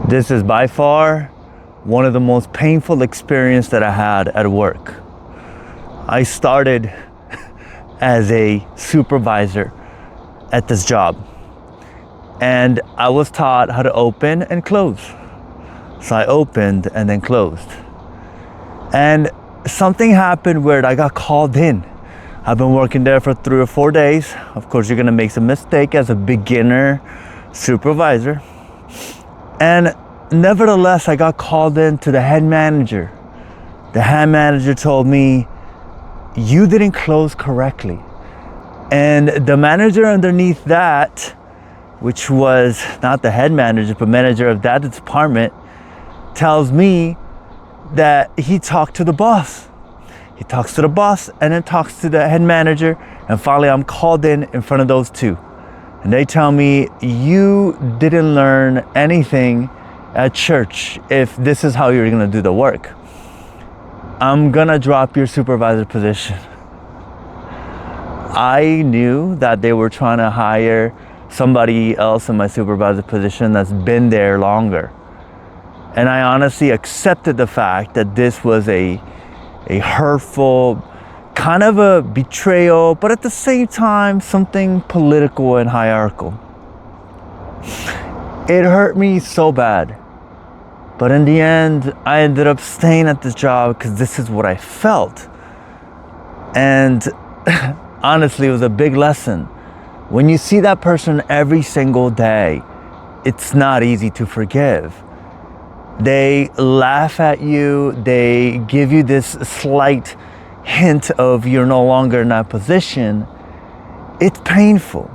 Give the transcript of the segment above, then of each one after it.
This is by far one of the most painful experiences that I had at work. I started as a supervisor at this job, and I was taught how to open and close. So I opened and then closed. And something happened where I got called in. I've been working there for 3 or 4 days. Of course, you're gonna make some mistake as a beginner supervisor. And nevertheless, I got called in to the head manager. The head manager told me, "You didn't close correctly." And the manager underneath that, which was not the head manager, but manager of that department, tells me that he talked to the boss. He talks to the boss and then talks to the head manager, and finally I'm called in front of those two. And they tell me, "You didn't learn anything at church if this is how you're gonna do the work. I'm gonna drop your supervisor position." I knew that they were trying to hire somebody else in my supervisor position that's been there longer. And I honestly accepted the fact that this was a hurtful, kind of a betrayal, but at the same time, something political and hierarchical. It hurt me so bad. But in the end, I ended up staying at this job because this is what I felt. And honestly, it was a big lesson. When you see that person every single day, it's not easy to forgive. They laugh at you, they give you this slight hint of you're no longer in that position. It's painful.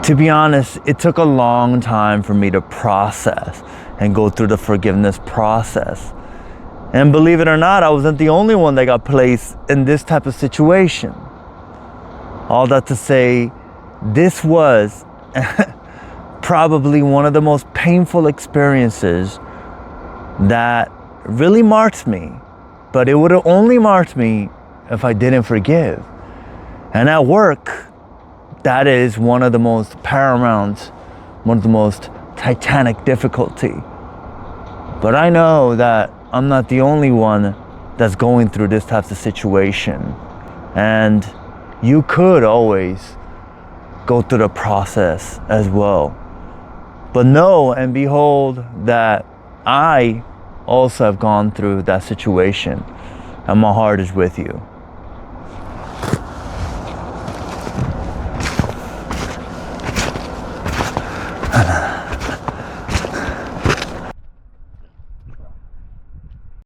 To be honest, it took a long time for me to process and go through the forgiveness process. And believe it or not, I wasn't the only one that got placed in this type of situation. All that to say, this was probably one of the most painful experiences that really marked me. But it would have only marked me if I didn't forgive. And at work, that is one of the most paramount, one of the most titanic difficulty. But I know that I'm not the only one that's going through this type of situation. And you could always go through the process as well. But know and behold that I also have gone through that situation, and my heart is with you.